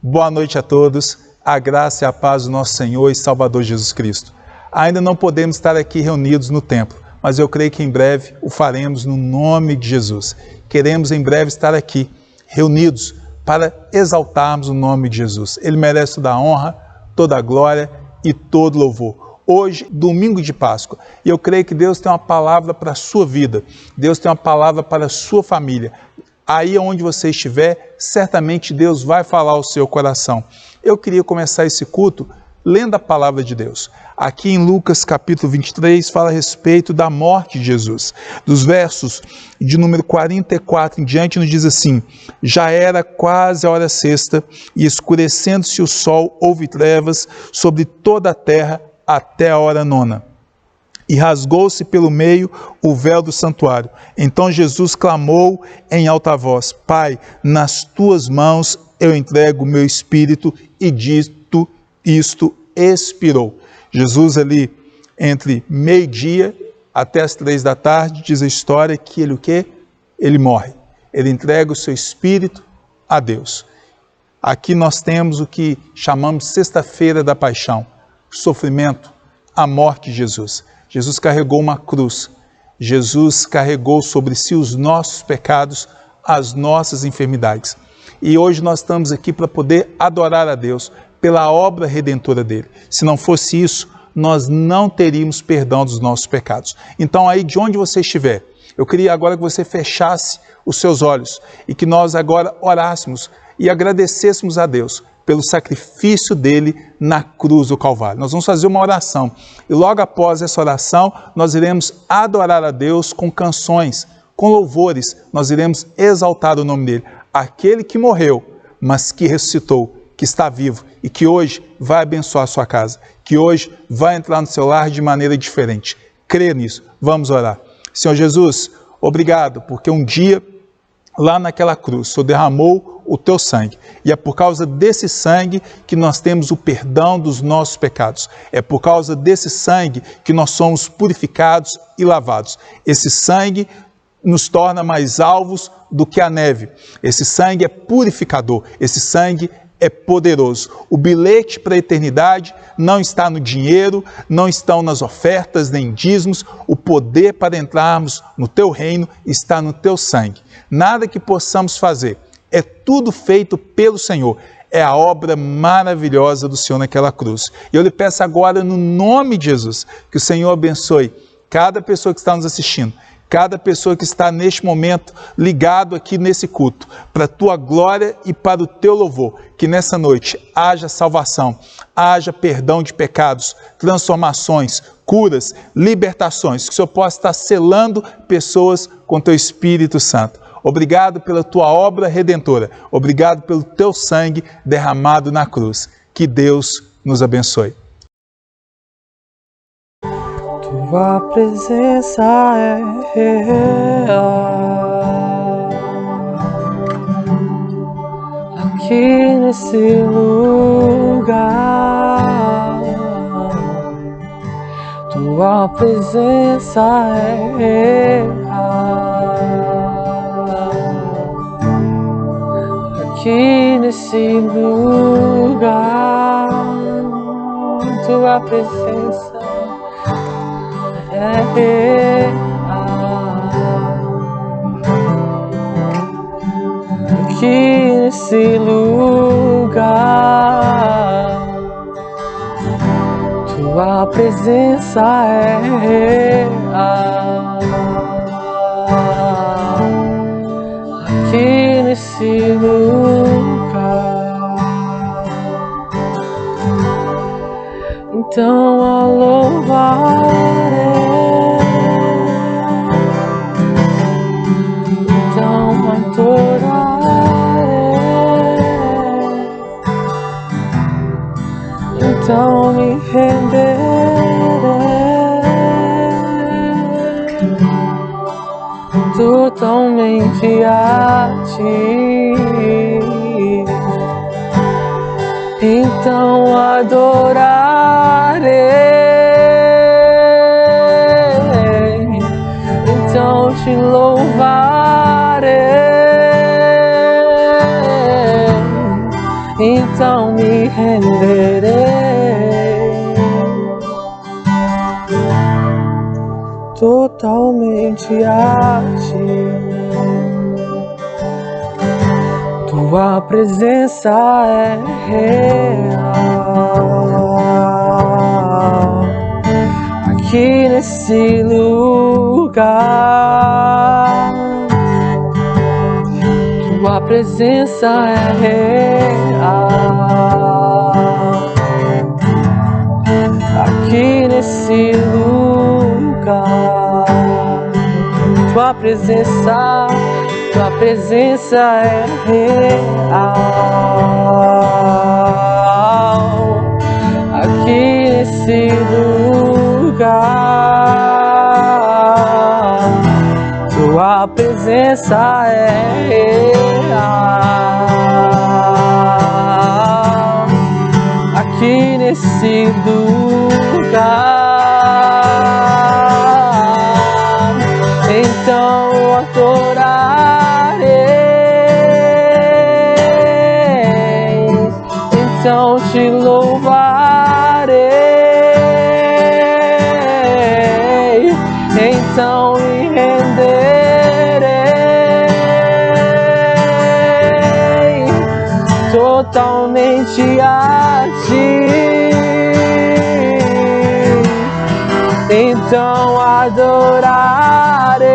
Boa noite a todos, a graça e a paz do nosso Senhor e Salvador Jesus Cristo. Ainda não podemos estar aqui reunidos no templo, mas eu creio que em breve o faremos no nome de Jesus. Queremos em breve estar aqui, reunidos, para exaltarmos o nome de Jesus. Ele merece toda a honra, toda a glória e todo louvor. Hoje, domingo de Páscoa, e eu creio que Deus tem uma palavra para a sua vida, Deus tem uma palavra para a sua família. Aí onde você estiver, certamente Deus vai falar ao seu coração. Eu queria começar esse culto lendo a palavra de Deus. Aqui em Lucas capítulo 23 fala a respeito da morte de Jesus. Dos versos de número 44 em diante nos diz assim: já era quase a hora sexta e escurecendo-se o sol houve trevas sobre toda a terra até a hora nona. E rasgou-se pelo meio o véu do santuário. Então Jesus clamou em alta voz: Pai, nas tuas mãos eu entrego o meu espírito, e dito isto, expirou. Jesus ali, entre meio-dia até as 3 da tarde, diz a história que ele o quê? Ele morre. Ele entrega o seu espírito a Deus. Aqui nós temos o que chamamos de Sexta-feira da Paixão, o sofrimento, a morte de Jesus. Jesus carregou uma cruz, Jesus carregou sobre si os nossos pecados, as nossas enfermidades. E hoje nós estamos aqui para poder adorar a Deus pela obra redentora dele. Se não fosse isso, nós não teríamos perdão dos nossos pecados. Então aí de onde você estiver, eu queria agora que você fechasse os seus olhos e que nós agora orássemos e agradecêssemos a Deus pelo sacrifício dele na cruz do Calvário. Nós vamos fazer uma oração e logo após essa oração nós iremos adorar a Deus com canções, com louvores, nós iremos exaltar o nome dele, aquele que morreu, mas que ressuscitou, que está vivo e que hoje vai abençoar a sua casa, que hoje vai entrar no seu lar de maneira diferente. Crê nisso. Vamos orar. Senhor Jesus, obrigado, porque um dia lá naquela cruz, o Senhor derramou o teu sangue. E é por causa desse sangue que nós temos o perdão dos nossos pecados. É por causa desse sangue que nós somos purificados e lavados. Esse sangue nos torna mais alvos do que a neve. Esse sangue é purificador. Esse sangue é poderoso. O bilhete para a eternidade não está no dinheiro, não estão nas ofertas nem dízimos. O poder para entrarmos no teu reino está no teu sangue. Nada que possamos fazer, é tudo feito pelo Senhor. É a obra maravilhosa do Senhor naquela cruz. E eu lhe peço agora, no nome de Jesus, que o Senhor abençoe cada pessoa que está nos assistindo, cada pessoa que está neste momento ligado aqui nesse culto, para a tua glória e para o teu louvor, que nessa noite haja salvação, haja perdão de pecados, transformações, curas, libertações, que o Senhor possa estar selando pessoas com teu Espírito Santo. Obrigado pela tua obra redentora, obrigado pelo teu sangue derramado na cruz. Que Deus nos abençoe. Tua presença é real aqui nesse lugar. Tua presença é real aqui nesse lugar. Tua presença é aqui nesse lugar. Tua presença é real aqui nesse lugar. Então a louvarei, então adorarei, então me renderei totalmente a ti. Então adorarei, então te louvarei, então me renderei totalmente a ti. Tua presença é real aqui nesse lugar. Tua presença é real aqui nesse lugar. Tua presença é real aqui nesse lugar. Tua presença é real aqui nesse lugar. Então adorarei, então te louvarei, então me renderei totalmente a ti. Então adorarei,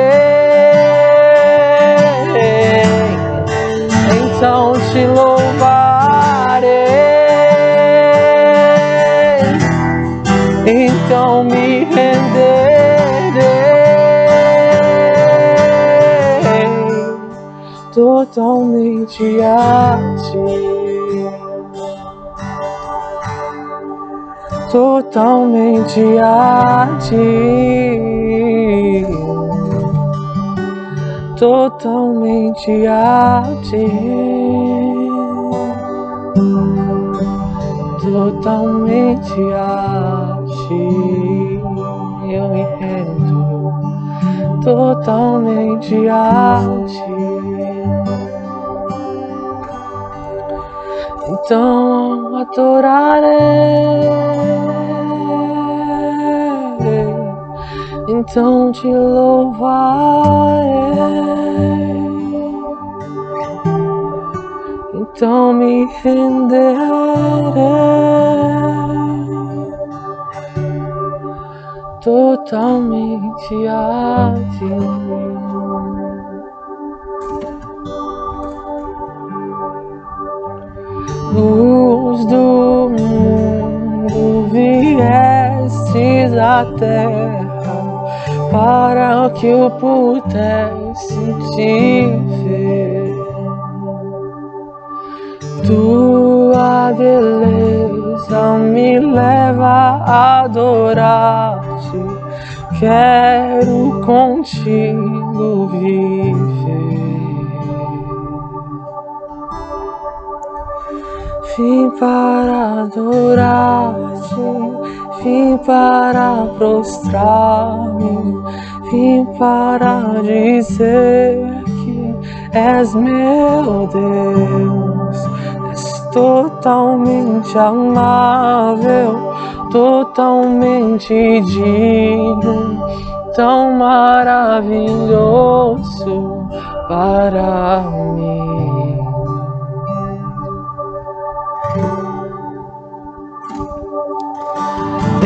então te louvarei, então me renderei totalmente a ti. Totalmente a ti, totalmente a ti, totalmente a ti, eu me rendo, totalmente a ti. Então adorarei, então te louvarei, então me renderei totalmente a ti. Luz do mundo, viestes à terra para que eu pudesse te ver. Tua beleza me leva a adorar-te, quero contigo viver. Vim para adorar-te, vim para prostrar-me, vim para dizer que és meu Deus, és totalmente amável, totalmente digno, tão maravilhoso para mim.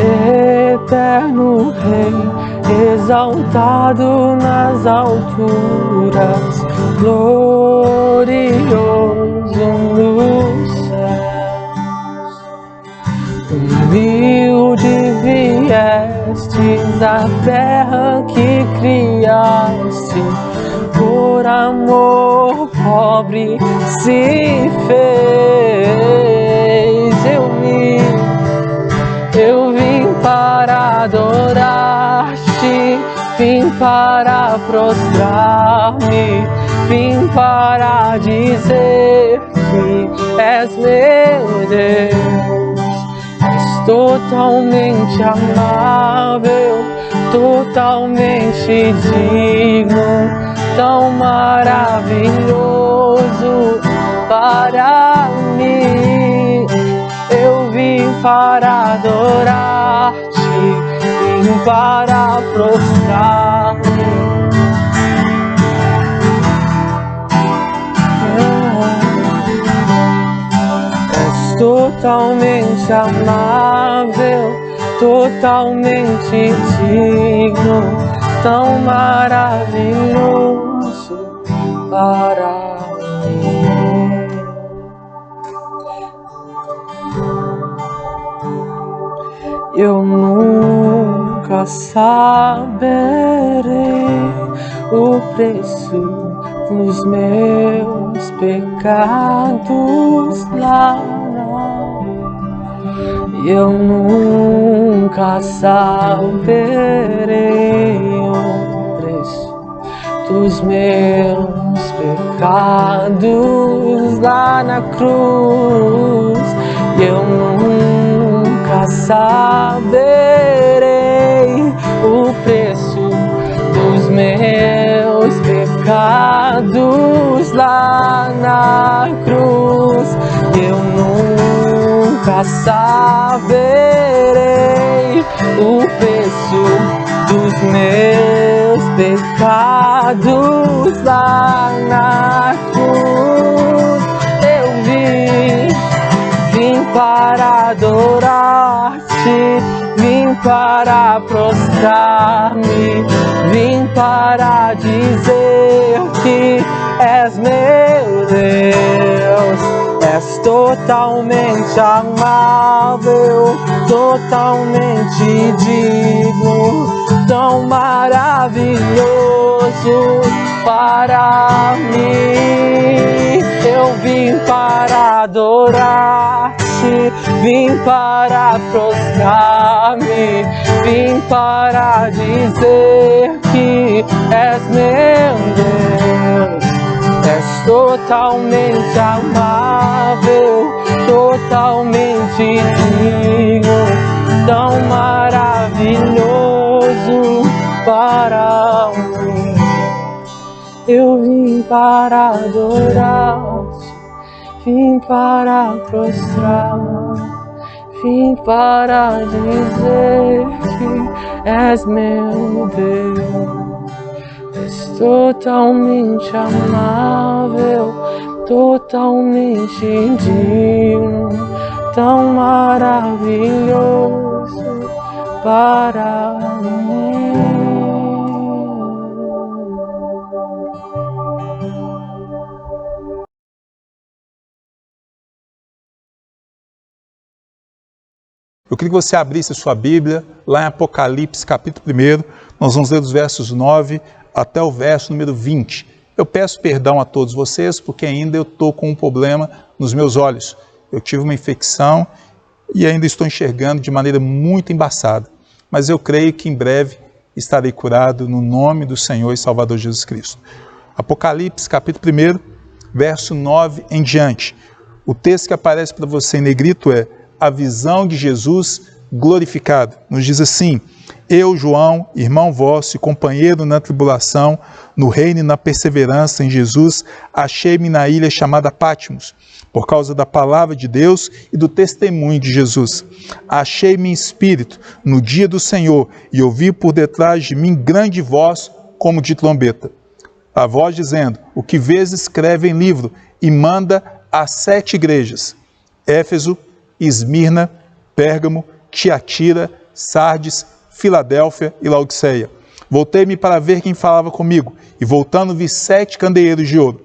Eterno Rei, exaltado nas alturas, glorioso nos céus. Humilde viestes à terra que criaste, por amor pobre se fez. Eu vim para adorar-te, vim para prostrar-me, vim para dizer que és meu Deus, és totalmente amável, totalmente digno, tão maravilhoso para mim. para adorar-te, vim para prostrar-me. És totalmente amável, totalmente digno, tão maravilhoso para mim. Eu nunca saberei o preço dos meus pecados lá. Eu nunca saberei o preço dos meus pecados lá na cruz. Eu nunca saberei o preço dos meus pecados lá na cruz. Eu nunca saberei o preço dos meus pecados lá na cruz. Eu vim para adorar-te, vim para prostrar-me, vim para dizer que és meu Deus. És totalmente amável, totalmente digno, tão maravilhoso para mim. Eu vim para adorar-te, vim para prostrar-me, vim para dizer que és meu Deus. És totalmente amável, totalmente digno, tão maravilhoso para mim. Eu vim para adorar-te, vim para prostrar, vim para dizer que és meu Deus. És totalmente amável, totalmente digno, tão maravilhoso para mim. Eu queria que você abrisse a sua Bíblia, lá em Apocalipse, capítulo 1, nós vamos ler os versos 9 até o verso número 20. Eu peço perdão a todos vocês, porque ainda eu estou com um problema nos meus olhos. Eu tive uma infecção e ainda estou enxergando de maneira muito embaçada. Mas eu creio que em breve estarei curado no nome do Senhor e Salvador Jesus Cristo. Apocalipse, capítulo 1, verso 9 em diante. O texto que aparece para você em negrito é a visão de Jesus glorificado. Nos diz assim: eu, João, irmão vosso e companheiro na tribulação, no reino e na perseverança em Jesus, achei-me na ilha chamada Patmos, por causa da palavra de Deus e do testemunho de Jesus. Achei-me em espírito no dia do Senhor e ouvi por detrás de mim grande voz como de trombeta. A voz dizendo: o que vês escreve em livro e manda às 7 igrejas: Éfeso, Esmirna, Pérgamo, Tiatira, Sardes, Filadélfia e Laodiceia. Voltei-me para ver quem falava comigo, e voltando vi 7 candeeiros de ouro.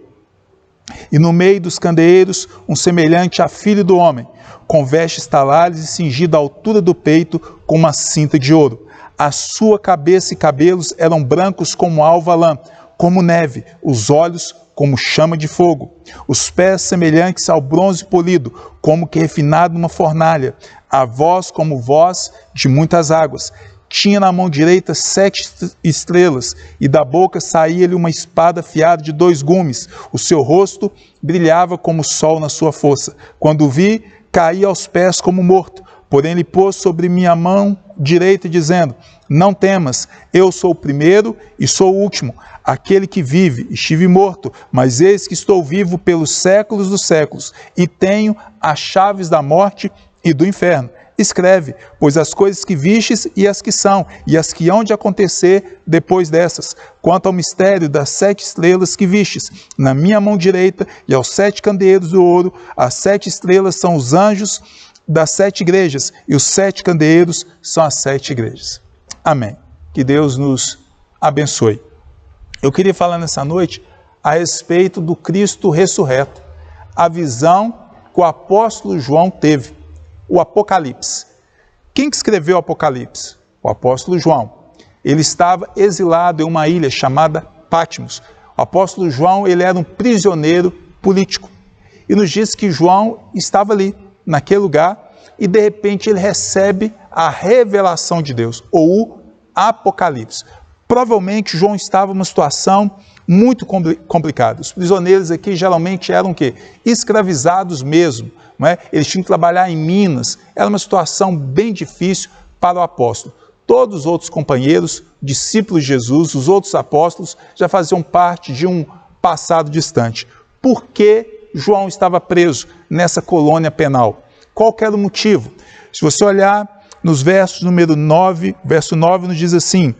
E no meio dos candeeiros, um semelhante a filho do homem, com vestes talares e cingido à altura do peito com uma cinta de ouro. A sua cabeça e cabelos eram brancos como alva lã, como neve, os olhos como chama de fogo, os pés semelhantes ao bronze polido, como que refinado numa fornalha, a voz como voz de muitas águas. Tinha na mão direita 7 estrelas, e da boca saía-lhe uma espada afiada de 2 gumes. O seu rosto brilhava como o sol na sua força. Quando o vi, caí aos pés como morto. Porém ele pôs sobre minha mão direita, dizendo: não temas, eu sou o primeiro e sou o último, aquele que vive. Estive morto, mas eis que estou vivo pelos séculos dos séculos, e tenho as chaves da morte e do inferno. Escreve, pois as coisas que vistes e as que são, e as que hão de acontecer depois dessas, quanto ao mistério das 7 estrelas que vistes, na minha mão direita, e aos 7 candeeiros do ouro, as 7 estrelas são os anjos das 7 igrejas, e os 7 candeeiros são as 7 igrejas. Amém. Que Deus nos abençoe. Eu queria falar nessa noite a respeito do Cristo ressurreto, a visão que o apóstolo João teve, o Apocalipse. Quem que escreveu o Apocalipse? O apóstolo João. Ele estava exilado em uma ilha chamada Patmos. O apóstolo João, ele era um prisioneiro político. E nos diz que João estava ali, naquele lugar, e de repente ele recebe a revelação de Deus, ou o Apocalipse. Provavelmente João estava numa situação muito complicada. Os prisioneiros aqui geralmente eram o quê? Escravizados mesmo, não é? Eles tinham que trabalhar em minas. Era uma situação bem difícil para o apóstolo. Todos os outros companheiros, discípulos de Jesus, os outros apóstolos, já faziam parte de um passado distante. Por que João estava preso nessa colônia penal? Qual que era o motivo? Se você olhar nos versos número 9, verso 9 nos diz assim: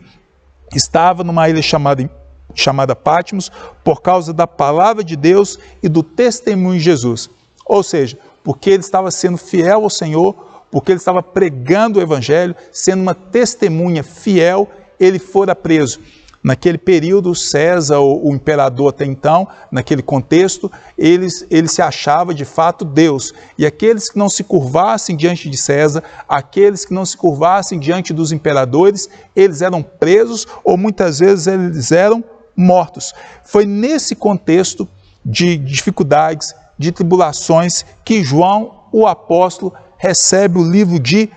estava numa ilha chamada Patmos por causa da palavra de Deus e do testemunho de Jesus. Ou seja, porque ele estava sendo fiel ao Senhor, porque ele estava pregando o Evangelho, sendo uma testemunha fiel, ele fora preso. Naquele período, César, o imperador até então, naquele contexto, ele se achava de fato Deus. E aqueles que não se curvassem diante de César, aqueles que não se curvassem diante dos imperadores, eles eram presos ou muitas vezes eles eram mortos. Foi nesse contexto de dificuldades, de tribulações, que João, o apóstolo, recebe o livro de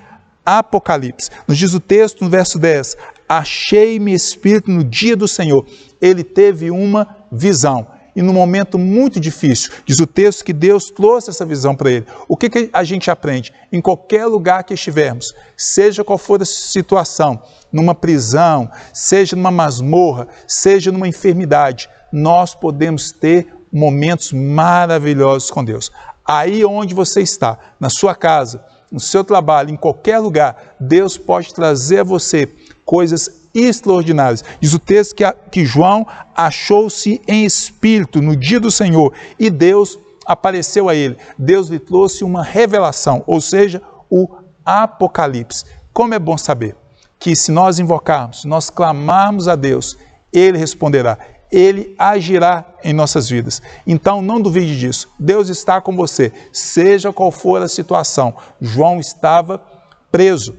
Apocalipse. Nos diz o texto no verso 10, achei-me espírito no dia do Senhor. Ele teve uma visão. E num momento muito difícil, diz o texto que Deus trouxe essa visão para ele. O que a gente aprende? Em qualquer lugar que estivermos, seja qual for a situação, numa prisão, seja numa masmorra, seja numa enfermidade, nós podemos ter momentos maravilhosos com Deus. Aí onde você está, na sua casa, no seu trabalho, em qualquer lugar, Deus pode trazer a você coisas extraordinárias. Diz o texto que João achou-se em espírito no dia do Senhor e Deus apareceu a ele. Deus lhe trouxe uma revelação, ou seja, o Apocalipse. Como é bom saber que se nós invocarmos, se nós clamarmos a Deus, Ele responderá. Ele agirá em nossas vidas. Então não duvide disso. Deus está com você, seja qual for a situação. João estava preso.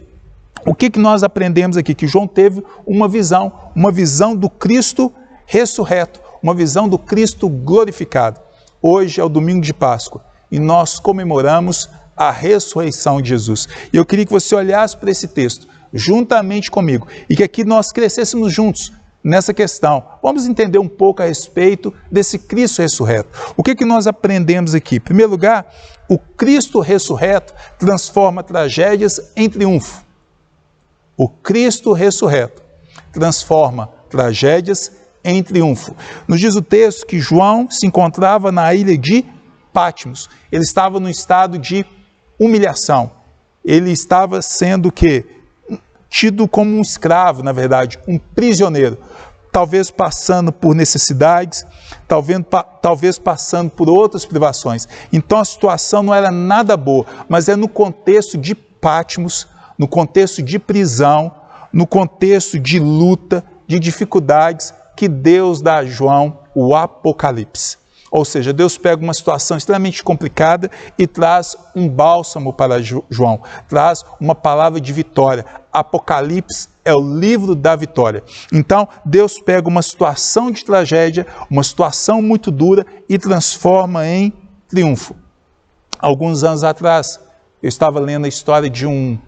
O que nós aprendemos aqui? Que João teve uma visão do Cristo ressurreto, uma visão do Cristo glorificado. Hoje é o domingo de Páscoa e nós comemoramos a ressurreição de Jesus. E eu queria que você olhasse para esse texto juntamente comigo e que aqui nós crescêssemos juntos nessa questão. Vamos entender um pouco a respeito desse Cristo ressurreto. O que nós aprendemos aqui? Em primeiro lugar, o Cristo ressurreto transforma tragédias em triunfo. O Cristo ressurreto transforma tragédias em triunfo. Nos diz o texto que João se encontrava na ilha de Patmos. Ele estava num estado de humilhação. Ele estava sendo tido como um escravo, na verdade, um prisioneiro, talvez passando por necessidades, talvez passando por outras privações. Então a situação não era nada boa, mas é no contexto de Patmos, no contexto de prisão, no contexto de luta, de dificuldades, que Deus dá a João o Apocalipse. Ou seja, Deus pega uma situação extremamente complicada e traz um bálsamo para João, traz uma palavra de vitória. Apocalipse é o livro da vitória. Então, Deus pega uma situação de tragédia, uma situação muito dura e transforma em triunfo. Alguns anos atrás, eu estava lendo a história de um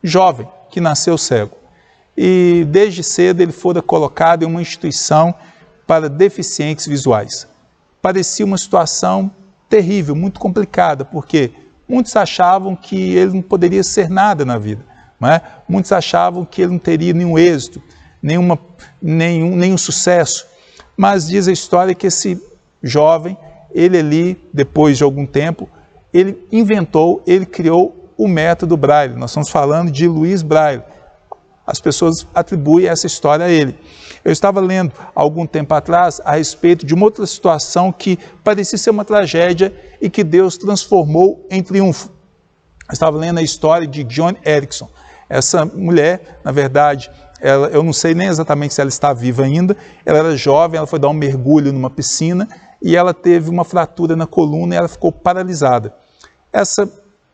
jovem que nasceu cego. E desde cedo ele fora colocado em uma instituição para deficientes visuais. Parecia uma situação terrível, muito complicada, porque muitos achavam que ele não poderia ser nada na vida, não é? Muitos achavam que ele não teria nenhum êxito, nenhum sucesso. Mas diz a história que esse jovem, ele ali, depois de algum tempo, ele criou o método Braille. Nós estamos falando de Louis Braille. As pessoas atribuem essa história a ele. Eu estava lendo algum tempo atrás a respeito de uma outra situação que parecia ser uma tragédia e que Deus transformou em triunfo. Eu estava lendo a história de John Erickson. Essa mulher, na verdade, eu não sei nem exatamente se ela está viva ainda, ela era jovem, ela foi dar um mergulho numa piscina e ela teve uma fratura na coluna e ela ficou paralisada. Essa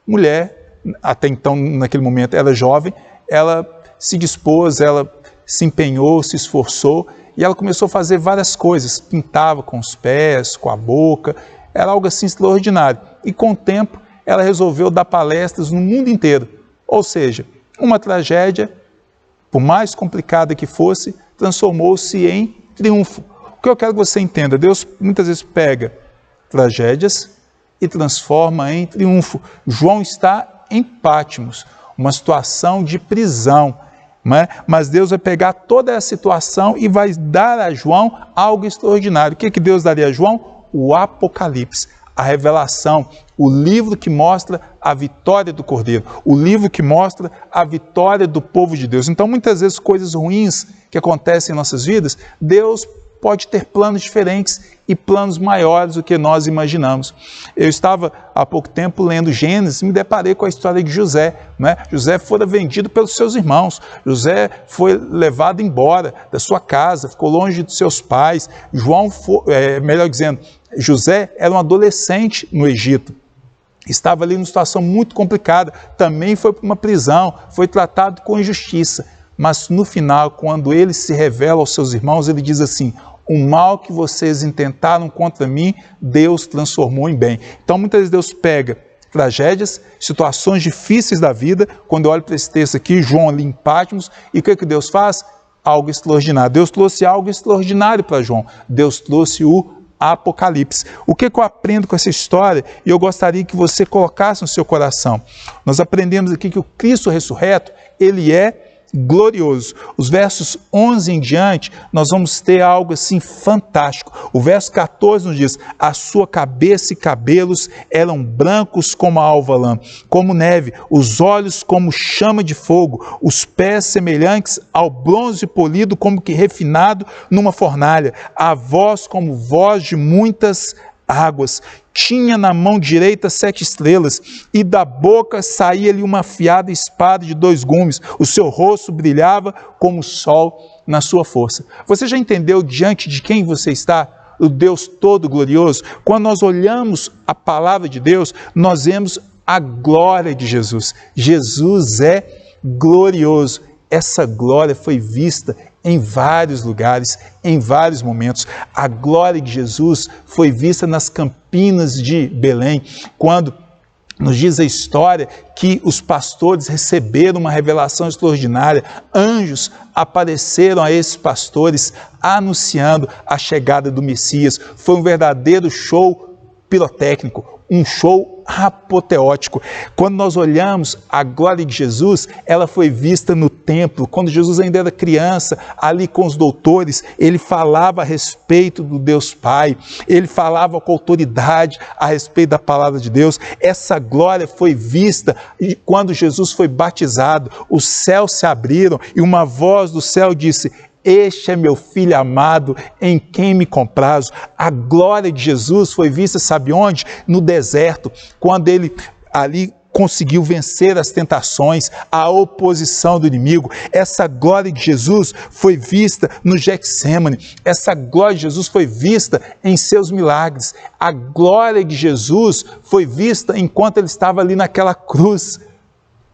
mulher, até então, naquele momento, era jovem, ela se dispôs, ela se empenhou, se esforçou e ela começou a fazer várias coisas, pintava com os pés, com a boca, era algo assim extraordinário. E com o tempo ela resolveu dar palestras no mundo inteiro, ou seja, uma tragédia, por mais complicada que fosse, transformou-se em triunfo. O que eu quero que você entenda, Deus muitas vezes pega tragédias e transforma em triunfo. João está em Patmos, uma situação de prisão, mas Deus vai pegar toda essa situação e vai dar a João algo extraordinário. O que Deus daria a João? O Apocalipse, a revelação, o livro que mostra a vitória do Cordeiro, o livro que mostra a vitória do povo de Deus. Então, muitas vezes, coisas ruins que acontecem em nossas vidas, Deus pode ter planos diferentes e planos maiores do que nós imaginamos. Eu estava há pouco tempo lendo Gênesis e me deparei com a história de José. José fora vendido pelos seus irmãos, José foi levado embora da sua casa, ficou longe dos seus pais. José era um adolescente no Egito. Estava ali numa situação muito complicada, também foi para uma prisão, foi tratado com injustiça. Mas no final, quando ele se revela aos seus irmãos, ele diz assim: o mal que vocês intentaram contra mim, Deus transformou em bem. Então muitas vezes Deus pega tragédias, situações difíceis da vida, quando eu olho para esse texto aqui, João ali em Patmos, e o que Deus faz? Algo extraordinário. Deus trouxe algo extraordinário para João. Deus trouxe o Apocalipse. O que eu aprendo com essa história? E eu gostaria que você colocasse no seu coração. Nós aprendemos aqui que o Cristo ressurreto, ele é glorioso. Os versos 11 em diante, nós vamos ter algo assim fantástico. O verso 14 nos diz: a sua cabeça e cabelos eram brancos como a alva lã, como neve, os olhos como chama de fogo, os pés semelhantes ao bronze polido, como que refinado numa fornalha, a voz como voz de muitas águas. Tinha na mão direita 7 estrelas, e da boca saía-lhe uma afiada espada de 2 gumes. O seu rosto brilhava como o sol na sua força. Você já entendeu diante de quem você está? O Deus Todo-Glorioso. Quando nós olhamos a palavra de Deus, nós vemos a glória de Jesus. Jesus é glorioso. Essa glória foi vista em vários lugares, em vários momentos. A glória de Jesus foi vista nas campinas de Belém, quando nos diz a história que os pastores receberam uma revelação extraordinária. Anjos apareceram a esses pastores anunciando a chegada do Messias. Foi um verdadeiro show pirotécnico, um show apoteótico. Quando nós olhamos a glória de Jesus, ela foi vista no templo. Quando Jesus ainda era criança, ali com os doutores, ele falava a respeito do Deus Pai, ele falava com autoridade a respeito da palavra de Deus. Essa glória foi vista quando Jesus foi batizado. Os céus se abriram e uma voz do céu disse: este é meu filho amado, em quem me comprazo. A glória de Jesus foi vista, sabe onde? No deserto, quando ele ali conseguiu vencer as tentações, a oposição do inimigo. Essa glória de Jesus foi vista no Getsêmani. Essa glória de Jesus foi vista em seus milagres. A glória de Jesus foi vista enquanto ele estava ali naquela cruz.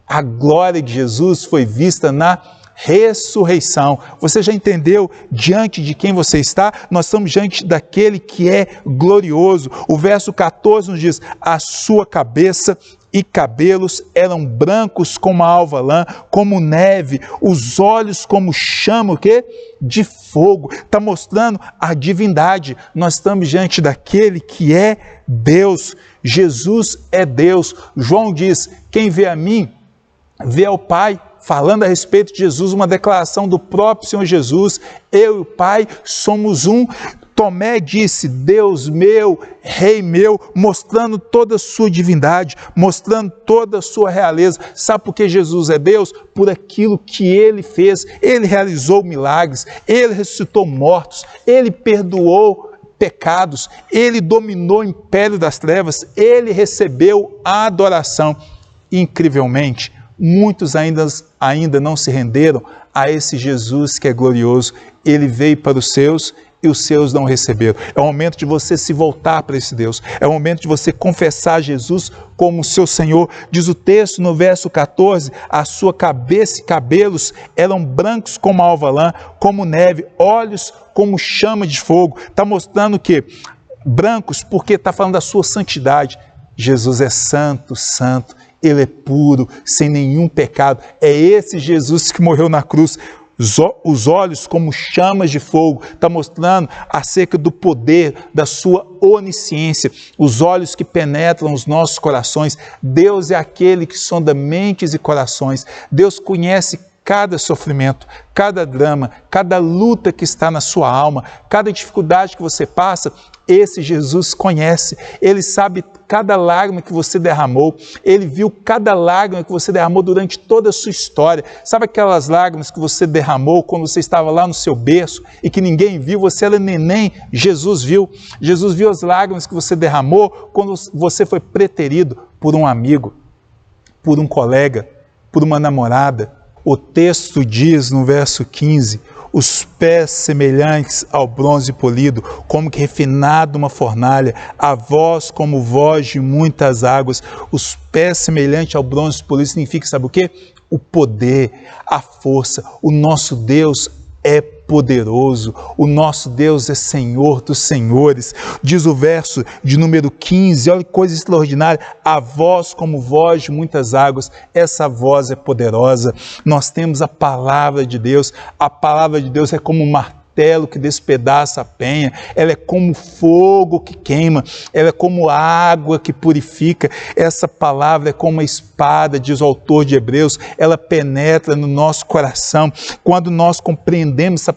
A glória de Jesus foi vista na ressurreição. Você já entendeu diante de quem você está? Nós estamos diante daquele que é glorioso. O verso 14 nos diz: a sua cabeça e cabelos eram brancos como a alva lã, como neve, os olhos como chama, o quê? De fogo. Está mostrando a divindade. Nós estamos diante daquele que é Deus. Jesus é Deus. João diz: quem vê a mim, vê ao Pai. Falando a respeito de Jesus, uma declaração do próprio Senhor Jesus: eu e o Pai somos um. Tomé disse: Deus meu, Rei meu, mostrando toda a sua divindade, mostrando toda a sua realeza. Sabe por que Jesus é Deus? Por aquilo que Ele fez. Ele realizou milagres, Ele ressuscitou mortos, Ele perdoou pecados, Ele dominou o império das trevas, Ele recebeu a adoração. Incrivelmente, muitos ainda não se renderam a esse Jesus que é glorioso. Ele veio para os seus e os seus não receberam. É o momento de você se voltar para esse Deus. É o momento de você confessar Jesus como seu Senhor. Diz o texto no verso 14, a sua cabeça e cabelos eram brancos como a alva lã, como neve, olhos como chama de fogo. Está mostrando que brancos, porque está falando da sua santidade. Jesus é santo, santo. Ele é puro, sem nenhum pecado. É esse Jesus que morreu na cruz. Os olhos como chamas de fogo, está mostrando acerca do poder, da sua onisciência, os olhos que penetram os nossos corações. Deus é aquele que sonda mentes e corações. Deus conhece cada sofrimento, cada drama, cada luta que está na sua alma, cada dificuldade que você passa. Esse Jesus conhece, Ele sabe cada lágrima que você derramou, Ele viu cada lágrima que você derramou durante toda a sua história. Sabe aquelas lágrimas que você derramou quando você estava lá no seu berço e que ninguém viu, você era neném? Jesus viu as lágrimas que você derramou quando você foi preterido por um amigo, por um colega, por uma namorada. O texto diz no verso 15, os pés semelhantes ao bronze polido, como que refinado uma fornalha, a voz como voz de muitas águas. Os pés semelhantes ao bronze polido significa, sabe o quê? O poder, a força. O nosso Deus é poderoso, o nosso Deus é Senhor dos senhores. Diz o verso de número 15, olha que coisa extraordinária, a voz como voz de muitas águas. Essa voz é poderosa. Nós temos a palavra de Deus é como um martelo que despedaça a penha, ela é como fogo que queima, ela é como água que purifica. Essa palavra é como uma espada, diz o autor de Hebreus, ela penetra no nosso coração. Quando nós compreendemos essa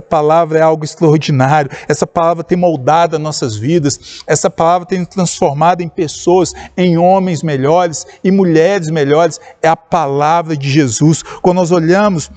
palavra é algo extraordinário. Essa palavra tem moldado as nossas vidas, essa palavra tem nos transformado em pessoas, em homens melhores e mulheres melhores. É a palavra de Jesus. Quando nós olhamos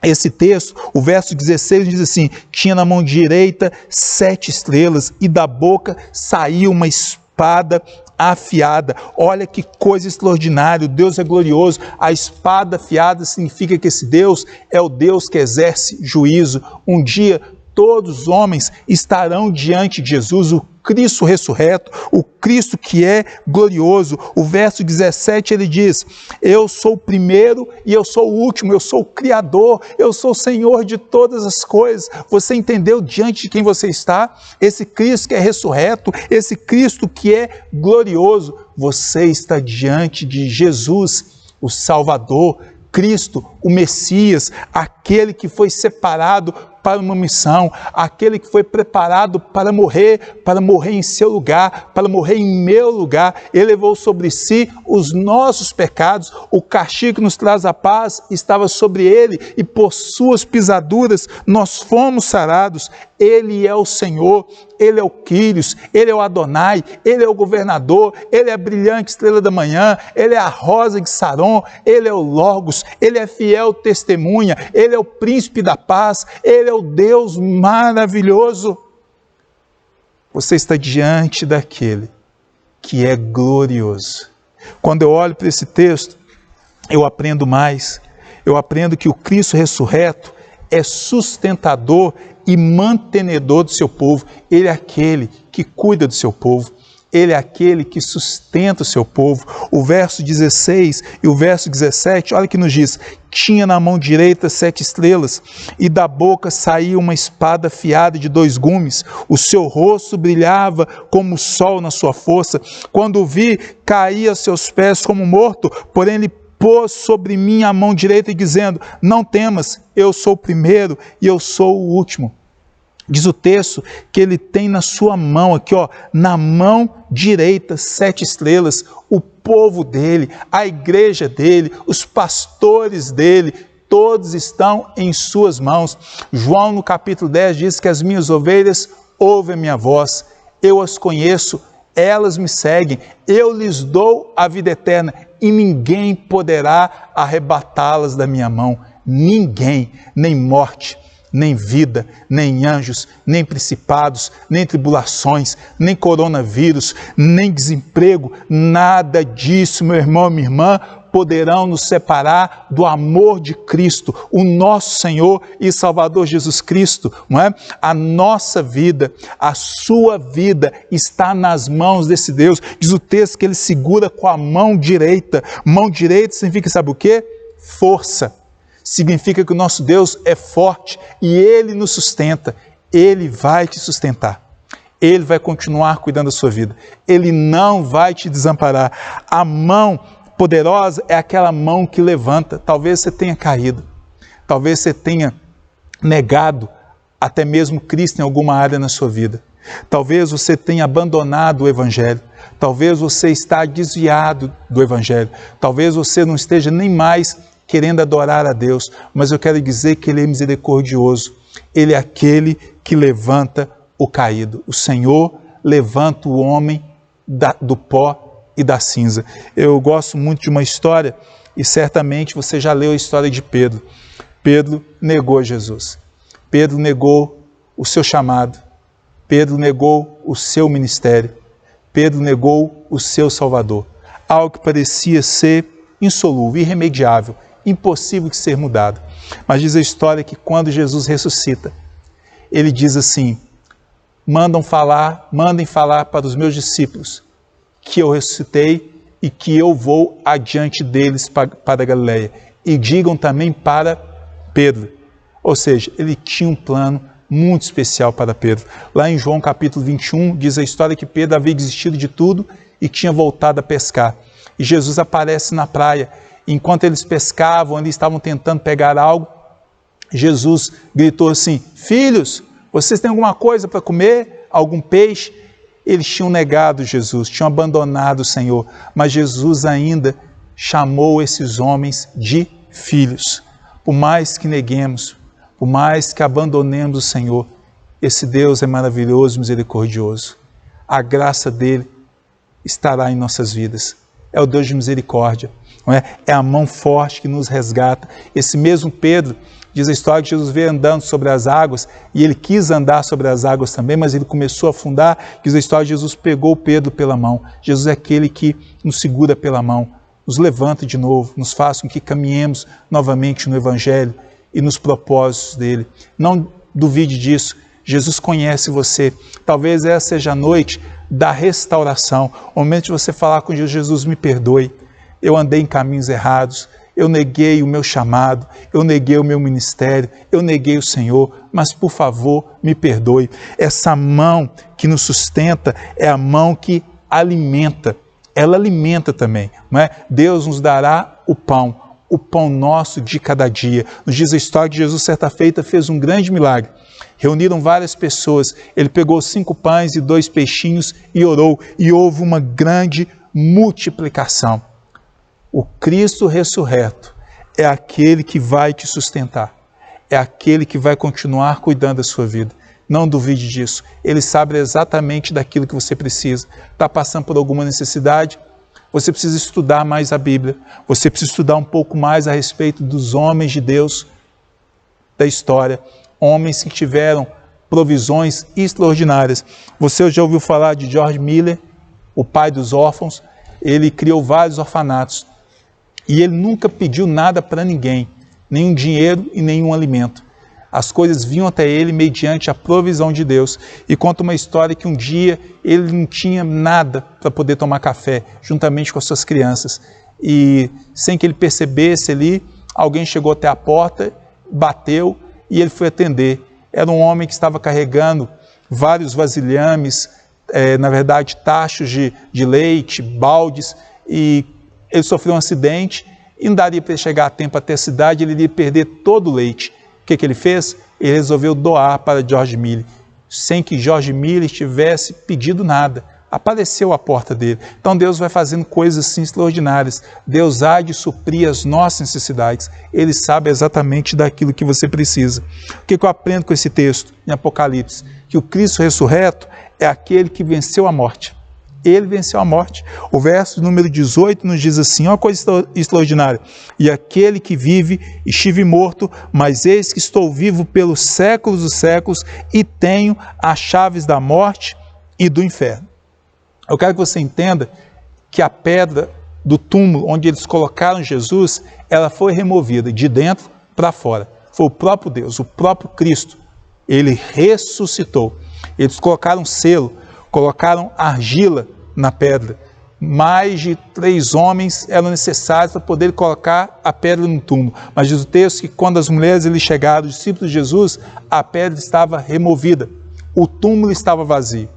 esse texto, o verso 16 diz assim: tinha na mão direita 7 estrelas e da boca saiu uma espada afiada. Olha que coisa extraordinária, Deus é glorioso. A espada afiada significa que esse Deus é o Deus que exerce juízo. Um dia todos os homens estarão diante de Jesus, o Cristo ressurreto, o Cristo que é glorioso. O verso 17 ele diz: eu sou o primeiro e eu sou o último, eu sou o Criador, eu sou o Senhor de todas as coisas. Você entendeu diante de quem você está? Esse Cristo que é ressurreto, esse Cristo que é glorioso. Você está diante de Jesus, o Salvador, Cristo, o Messias, aquele que foi separado para uma missão, aquele que foi preparado para morrer em seu lugar, para morrer em meu lugar. Ele levou sobre si os nossos pecados, o castigo que nos traz a paz estava sobre ele, e por suas pisaduras nós fomos sarados. Ele é o Senhor, Ele é o Quírios, Ele é o Adonai, Ele é o governador, Ele é a brilhante estrela da manhã, Ele é a rosa de Saron, Ele é o Logos, Ele é fiel testemunha, Ele é o príncipe da paz, Ele é o Deus maravilhoso. Você está diante daquele que é glorioso. Quando eu olho para esse texto, eu aprendo mais. Eu aprendo que o Cristo ressurreto é sustentador e mantenedor do seu povo. Ele é aquele que cuida do seu povo. Ele é aquele que sustenta o seu povo. O verso 16 e o verso 17, olha que nos diz: tinha na mão direita 7 estrelas, e da boca saía uma espada afiada de 2 gumes. O seu rosto brilhava como o sol na sua força. Quando o vi, caí a seus pés como morto, porém ele pôs sobre mim a mão direita, dizendo: não temas, eu sou o primeiro e eu sou o último. Diz o texto que ele tem na sua mão, aqui ó, na mão direita 7 estrelas, o povo dele, a igreja dele, os pastores dele, todos estão em suas mãos. João, no capítulo 10, diz que as minhas ovelhas ouvem a minha voz, eu as conheço, elas me seguem, eu lhes dou a vida eterna e ninguém poderá arrebatá-las da minha mão. Ninguém, nem morte, nem vida, nem anjos, nem principados, nem tribulações, nem coronavírus, nem desemprego, nada disso, meu irmão, minha irmã, poderão nos separar do amor de Cristo, o nosso Senhor e Salvador Jesus Cristo, não é? A nossa vida, a sua vida está nas mãos desse Deus. Diz o texto que Ele segura com a mão direita. Mão direita significa, sabe o quê? Força. Significa que o nosso Deus é forte e Ele nos sustenta. Ele vai te sustentar. Ele vai continuar cuidando da sua vida. Ele não vai te desamparar. A mão poderosa é aquela mão que levanta. Talvez você tenha caído. Talvez você tenha negado até mesmo Cristo em alguma área na sua vida. Talvez você tenha abandonado o Evangelho. Talvez você está desviado do Evangelho. Talvez você não esteja nem mais querendo adorar a Deus, mas eu quero dizer que Ele é misericordioso. Ele é aquele que levanta o caído. O Senhor levanta o homem do pó e da cinza. Eu gosto muito de uma história, e certamente você já leu a história de Pedro. Pedro negou Jesus. Pedro negou o seu chamado. Pedro negou o seu ministério. Pedro negou o seu Salvador. Algo que parecia ser insolúvel, irremediável, impossível de ser mudado. Mas diz a história que quando Jesus ressuscita, Ele diz assim: mandem falar para os meus discípulos que eu ressuscitei e que eu vou adiante deles para a Galileia. E digam também para Pedro. Ou seja, Ele tinha um plano muito especial para Pedro. Lá em João capítulo 21, diz a história que Pedro havia desistido de tudo e tinha voltado a pescar. E Jesus aparece na praia. Enquanto eles pescavam, eles estavam tentando pegar algo, Jesus gritou assim: filhos, vocês têm alguma coisa para comer? Algum peixe? Eles tinham negado Jesus, tinham abandonado o Senhor, mas Jesus ainda chamou esses homens de filhos. Por mais que neguemos, por mais que abandonemos o Senhor, esse Deus é maravilhoso, misericordioso. A graça dele estará em nossas vidas. É o Deus de misericórdia, não é? É a mão forte que nos resgata. Esse mesmo Pedro, diz a história que Jesus veio andando sobre as águas e ele quis andar sobre as águas também, mas ele começou a afundar. Diz a história que Jesus pegou Pedro pela mão. Jesus é aquele que nos segura pela mão, nos levanta de novo, nos faz com que caminhemos novamente no Evangelho e nos propósitos dele. Não duvide disso. Jesus conhece você. Talvez essa seja a noite da restauração, o momento de você falar com Jesus: Jesus, me perdoe, eu andei em caminhos errados, eu neguei o meu chamado, eu neguei o meu ministério, eu neguei o Senhor, mas por favor, me perdoe. Essa mão que nos sustenta é a mão que alimenta, ela alimenta também, não é? Deus nos dará o pão nosso de cada dia. Nos diz a história que Jesus, certa feita, fez um grande milagre. Reuniram várias pessoas, ele pegou 5 pães e 2 peixinhos e orou, e houve uma grande multiplicação. O Cristo ressurreto é aquele que vai te sustentar, é aquele que vai continuar cuidando da sua vida. Não duvide disso, Ele sabe exatamente daquilo que você precisa. Está passando por alguma necessidade? Você precisa estudar mais a Bíblia, você precisa estudar um pouco mais a respeito dos homens de Deus da história, homens que tiveram provisões extraordinárias. Você já ouviu falar de George Miller, o pai dos órfãos? Ele criou vários orfanatos e ele nunca pediu nada para ninguém, nenhum dinheiro e nenhum alimento. As coisas vinham até ele mediante a provisão de Deus. E conta uma história que um dia ele não tinha nada para poder tomar café, juntamente com as suas crianças. E sem que ele percebesse ali, alguém chegou até a porta, bateu, e ele foi atender. Era um homem que estava carregando vários vasilhames, na verdade tachos de leite, baldes, e ele sofreu um acidente e não daria para ele chegar a tempo até a cidade, ele iria perder todo o leite. O que ele fez? Ele resolveu doar para George Miller, sem que George Miller tivesse pedido nada. apareceu à porta dele. Então Deus vai fazendo coisas assim extraordinárias. Deus há de suprir as nossas necessidades. Ele sabe exatamente daquilo que você precisa. O que eu aprendo com esse texto em Apocalipse? Que o Cristo ressurreto é aquele que venceu a morte. Ele venceu a morte. O verso número 18 nos diz assim, uma coisa extraordinária. E aquele que vive, estive morto, mas eis que estou vivo pelos séculos dos séculos e tenho as chaves da morte e do inferno. Eu quero que você entenda que a pedra do túmulo onde eles colocaram Jesus, ela foi removida de dentro para fora. Foi o próprio Deus, o próprio Cristo. Ele ressuscitou. Eles colocaram selo, colocaram argila na pedra. Mais de 3 homens eram necessários para poder colocar a pedra no túmulo. Mas diz o texto que quando as mulheres ali chegaram, os discípulos de Jesus, a pedra estava removida. O túmulo estava vazio.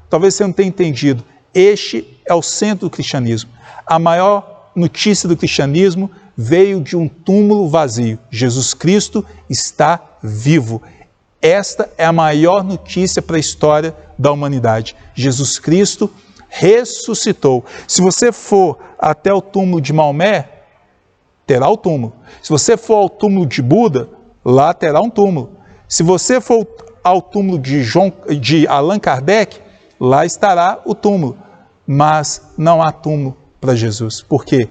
Talvez você não tenha entendido. Este é o centro do cristianismo. A maior notícia do cristianismo veio de um túmulo vazio. Jesus Cristo está vivo. Esta é a maior notícia para a história da humanidade. Jesus Cristo ressuscitou. Se você for até o túmulo de Maomé, terá o túmulo. Se você for ao túmulo de Buda, lá terá um túmulo. Se você for ao túmulo de Allan Kardec, lá estará o túmulo. Mas não há túmulo para Jesus. Por quê?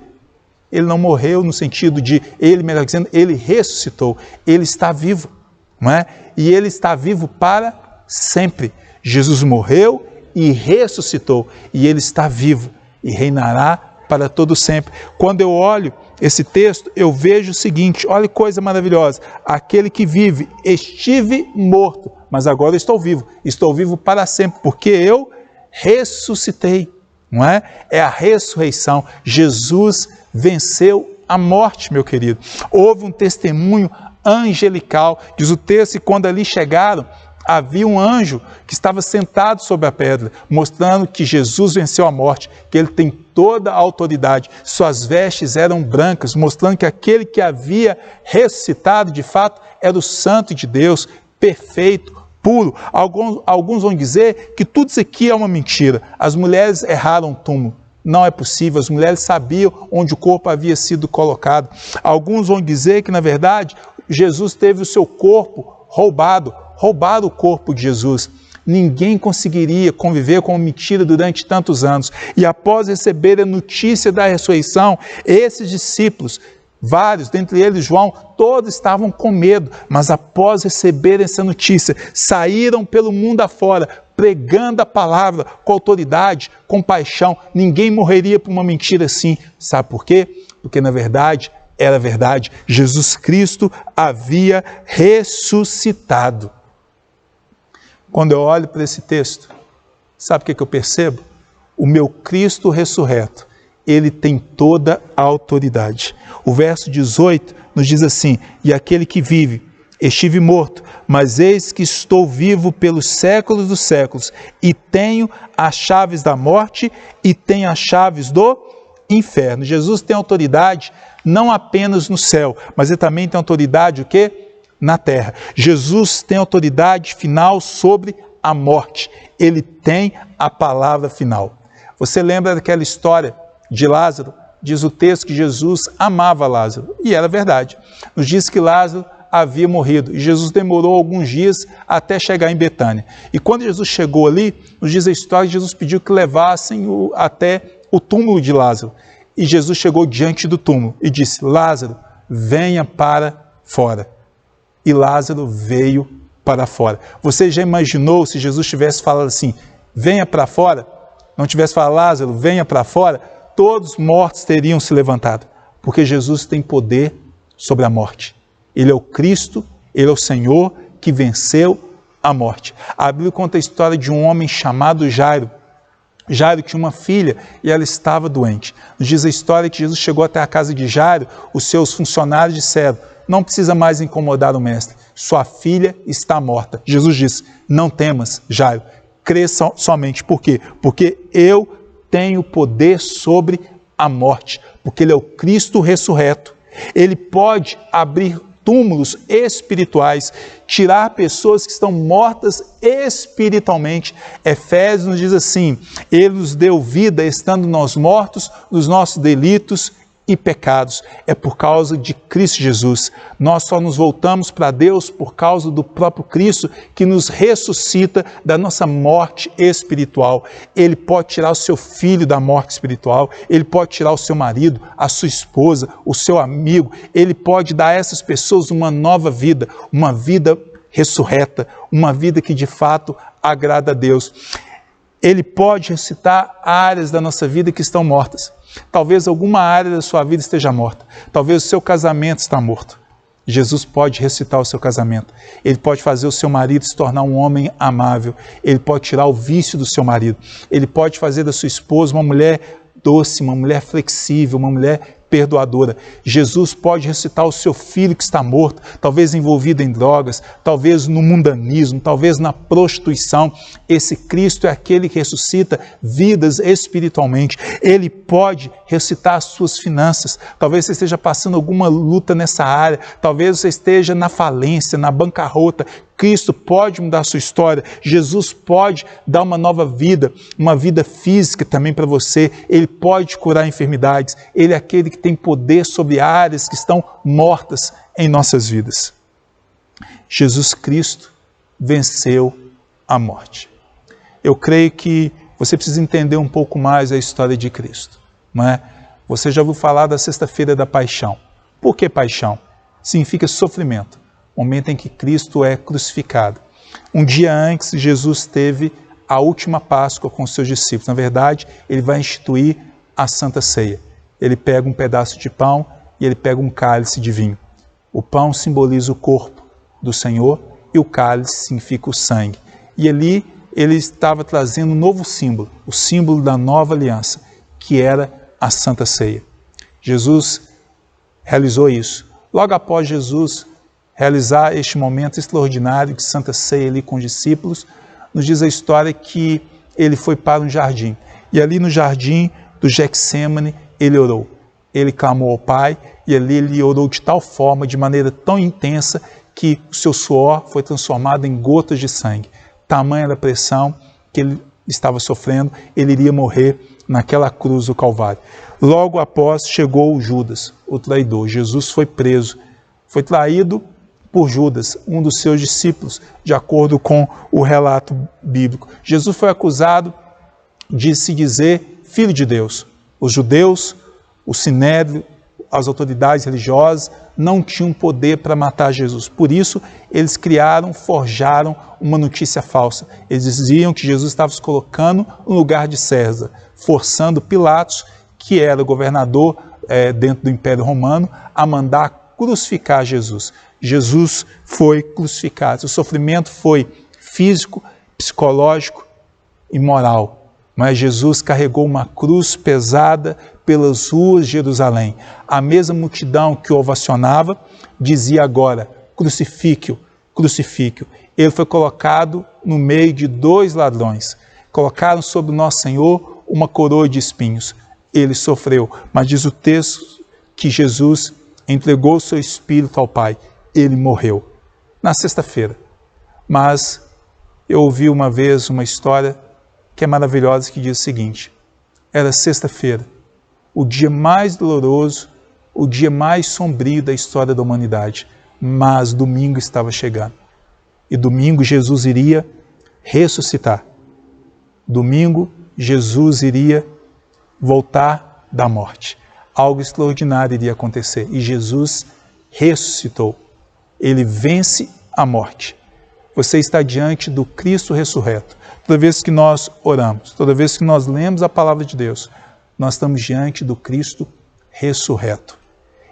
Ele não morreu no sentido de, melhor dizendo, ele ressuscitou. Ele está vivo, não é? E ele está vivo para sempre. Jesus morreu e ressuscitou, e ele está vivo e reinará para todo sempre. Quando eu olho esse texto, eu vejo o seguinte, olha que coisa maravilhosa, aquele que vive, estive morto, mas agora estou vivo para sempre, porque eu ressuscitei, não é? É a ressurreição. Jesus venceu a morte, meu querido. Houve um testemunho angelical, diz o texto, e quando ali chegaram, havia um anjo que estava sentado sobre a pedra, mostrando que Jesus venceu a morte, que ele tem toda a autoridade. Suas vestes eram brancas, mostrando que aquele que havia ressuscitado, de fato, era o Santo de Deus, perfeito, puro. Alguns vão dizer que tudo isso aqui é uma mentira. As mulheres erraram o túmulo. Não é possível, as mulheres sabiam onde o corpo havia sido colocado. Alguns vão dizer que, na verdade, Jesus teve o seu corpo roubado. Roubaram o corpo de Jesus. Ninguém conseguiria conviver com uma mentira durante tantos anos. E após receber a notícia da ressurreição, esses discípulos, vários, dentre eles João, todos estavam com medo, mas após receber essa notícia, saíram pelo mundo afora, pregando a palavra com autoridade, com paixão. Ninguém morreria por uma mentira assim. Sabe por quê? Porque na verdade, era verdade. Jesus Cristo havia ressuscitado. Quando eu olho para esse texto, sabe o que eu percebo? O meu Cristo ressurreto, ele tem toda a autoridade. O verso 18 nos diz assim, e aquele que vive, estive morto, mas eis que estou vivo pelos séculos dos séculos, e tenho as chaves da morte e tenho as chaves do inferno. Jesus tem autoridade não apenas no céu, mas ele também tem autoridade o quê? Na terra. Jesus tem autoridade final sobre a morte. Ele tem a palavra final. Você lembra daquela história de Lázaro? Diz o texto que Jesus amava Lázaro. E era verdade. Nos diz que Lázaro havia morrido. E Jesus demorou alguns dias até chegar em Betânia. E quando Jesus chegou ali, nos diz a história que Jesus pediu que levassem até o túmulo de Lázaro. E Jesus chegou diante do túmulo e disse, Lázaro, venha para fora. E Lázaro veio para fora. Você já imaginou se Jesus tivesse falado assim, venha para fora? Não tivesse falado, Lázaro, venha para fora? Todos os mortos teriam se levantado. Porque Jesus tem poder sobre a morte. Ele é o Cristo, ele é o Senhor que venceu a morte. A Bíblia conta a história de um homem chamado Jairo. Jairo tinha uma filha e ela estava doente. Nos diz a história que Jesus chegou até a casa de Jairo, os seus funcionários disseram, não precisa mais incomodar o mestre, sua filha está morta. Jesus disse, não temas, Jairo, crê somente. Por quê? Porque eu tenho poder sobre a morte, porque ele é o Cristo ressurreto. Ele pode abrir túmulos espirituais, tirar pessoas que estão mortas espiritualmente. Efésios nos diz assim: Ele nos deu vida estando nós mortos nos nossos delitos e pecados. É por causa de Cristo Jesus. Nós só nos voltamos para Deus por causa do próprio Cristo, que nos ressuscita da nossa morte espiritual. Ele pode tirar o seu filho da morte espiritual, ele pode tirar o seu marido, a sua esposa, o seu amigo, ele pode dar a essas pessoas uma nova vida, uma vida ressurreta, uma vida que de fato agrada a Deus. Ele pode ressuscitar áreas da nossa vida que estão mortas. Talvez alguma área da sua vida esteja morta. Talvez o seu casamento está morto. Jesus pode ressuscitar o seu casamento. Ele pode fazer o seu marido se tornar um homem amável. Ele pode tirar o vício do seu marido. Ele pode fazer da sua esposa uma mulher doce, uma mulher flexível, uma mulher perdoadora. Jesus pode ressuscitar o seu filho que está morto, talvez envolvido em drogas, talvez no mundanismo, talvez na prostituição. Esse Cristo é aquele que ressuscita vidas espiritualmente. Ele pode ressuscitar as suas finanças. Talvez você esteja passando alguma luta nessa área, talvez você esteja na falência, na bancarrota. Cristo pode mudar a sua história. Jesus pode dar uma nova vida, uma vida física também para você. Ele pode curar enfermidades. Ele é aquele que tem poder sobre áreas que estão mortas em nossas vidas. Jesus Cristo venceu a morte. Eu creio que você precisa entender um pouco mais a história de Cristo, não é? Você já ouviu falar da Sexta-feira da Paixão. Por que paixão? Significa sofrimento. Momento em que Cristo é crucificado. Um dia antes, Jesus teve a última Páscoa com os seus discípulos. Na verdade, ele vai instituir a Santa Ceia. Ele pega um pedaço de pão e ele pega um cálice de vinho. O pão simboliza o corpo do Senhor e o cálice significa o sangue. E ali ele estava trazendo um novo símbolo, o símbolo da nova aliança, que era a Santa Ceia. Jesus realizou isso. Logo após Jesus realizar este momento extraordinário de Santa Ceia ali com os discípulos, nos diz a história que ele foi para um jardim. E ali no jardim do Getsêmani, ele orou. Ele clamou ao Pai e ali ele orou de tal forma, de maneira tão intensa, que o seu suor foi transformado em gotas de sangue. Tamanha era a pressão que ele estava sofrendo, ele iria morrer naquela cruz do Calvário. Logo após chegou o Judas, o traidor. Jesus foi preso, foi traído por Judas, um dos seus discípulos, de acordo com o relato bíblico. Jesus foi acusado de se dizer filho de Deus. Os judeus, o sinédrio, as autoridades religiosas não tinham poder para matar Jesus. Por isso, eles forjaram uma notícia falsa. Eles diziam que Jesus estava se colocando no lugar de César, forçando Pilatos, que era governador dentro do Império Romano, a mandar crucificar Jesus. Jesus foi crucificado. O sofrimento foi físico, psicológico e moral. Mas Jesus carregou uma cruz pesada pelas ruas de Jerusalém. A mesma multidão que o ovacionava dizia agora: crucifique-o, crucifique-o. Ele foi colocado no meio de dois ladrões. Colocaram sobre o nosso Senhor uma coroa de espinhos. Ele sofreu, mas diz o texto que Jesus entregou o seu espírito ao Pai. Ele morreu na sexta-feira. Mas eu ouvi uma vez uma história que é maravilhosa, que diz o seguinte: era sexta-feira, o dia mais doloroso, o dia mais sombrio da história da humanidade, mas domingo estava chegando. E domingo Jesus iria ressuscitar. Domingo Jesus iria voltar da morte. Algo extraordinário iria acontecer e Jesus ressuscitou. Ele vence a morte. Você está diante do Cristo ressurreto. Toda vez que nós oramos, toda vez que nós lemos a palavra de Deus, nós estamos diante do Cristo ressurreto.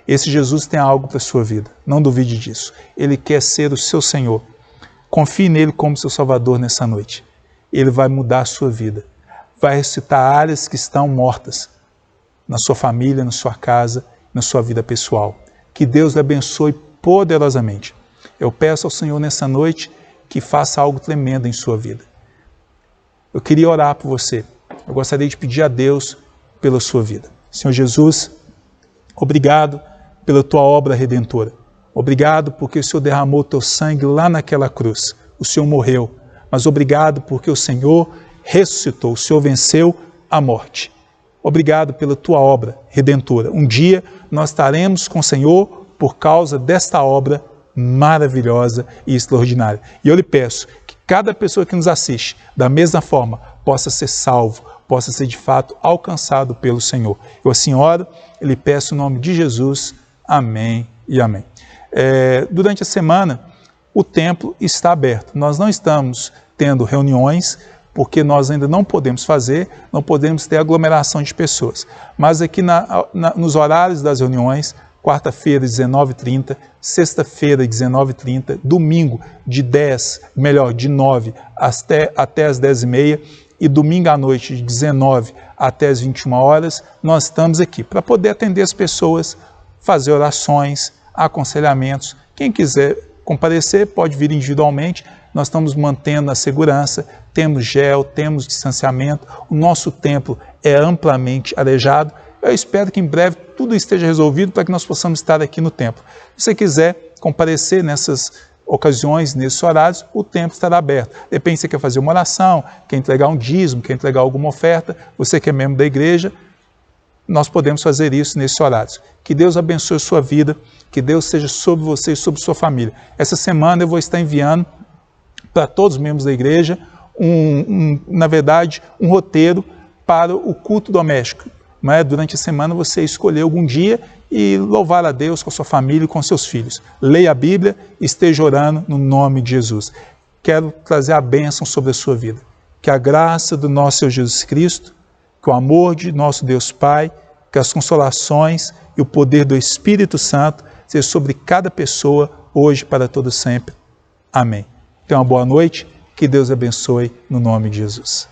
Esse Jesus tem algo para a sua vida, não duvide disso. Ele quer ser o seu Senhor. Confie nele como seu Salvador nessa noite. Ele vai mudar a sua vida. Vai ressuscitar áreas que estão mortas na sua família, na sua casa, na sua vida pessoal. Que Deus lhe abençoe poderosamente. Eu peço ao Senhor nessa noite que faça algo tremendo em sua vida. Eu queria orar por você. Eu gostaria de pedir a Deus pela sua vida. Senhor Jesus, obrigado pela tua obra redentora. Obrigado porque o Senhor derramou o teu sangue lá naquela cruz. O Senhor morreu, mas obrigado porque o Senhor ressuscitou, o Senhor venceu a morte. Obrigado pela tua obra redentora. Um dia nós estaremos com o Senhor por causa desta obra maravilhosa e extraordinária. E eu lhe peço que cada pessoa que nos assiste, da mesma forma, possa ser salvo, possa ser de fato alcançado pelo Senhor. Eu assim oro e lhe peço em nome de Jesus. Amém e amém. Durante a semana, o templo está aberto. Nós não estamos tendo reuniões, porque nós ainda não podemos fazer, não podemos ter aglomeração de pessoas. Mas aqui nos horários das reuniões, quarta-feira, 19h30, sexta-feira, 19h30, domingo, de 9 até as 10h30, e domingo à noite, de 19 até as 21 horas, nós estamos aqui para poder atender as pessoas, fazer orações, aconselhamentos. Quem quiser comparecer pode vir individualmente. Nós estamos mantendo a segurança, temos gel, temos distanciamento, o nosso templo é amplamente arejado. Eu espero que em breve tudo esteja resolvido para que nós possamos estar aqui no templo. Se você quiser comparecer nessas ocasiões, nesses horários, o templo estará aberto. Depende se você quer fazer uma oração, quer entregar um dízimo, quer entregar alguma oferta, você que é membro da igreja, nós podemos fazer isso nesses horários. Que Deus abençoe a sua vida, que Deus seja sobre você e sobre sua família. Essa semana eu vou estar enviando para todos os membros da igreja, na verdade, um roteiro para o culto doméstico. Durante a semana você escolher algum dia e louvar a Deus com a sua família e com seus filhos. Leia a Bíblia e esteja orando no nome de Jesus. Quero trazer a bênção sobre a sua vida. Que a graça do nosso Senhor Jesus Cristo, que o amor de nosso Deus Pai, que as consolações e o poder do Espírito Santo seja sobre cada pessoa, hoje e para todo sempre. Amém. Tenha uma boa noite, que Deus abençoe no nome de Jesus.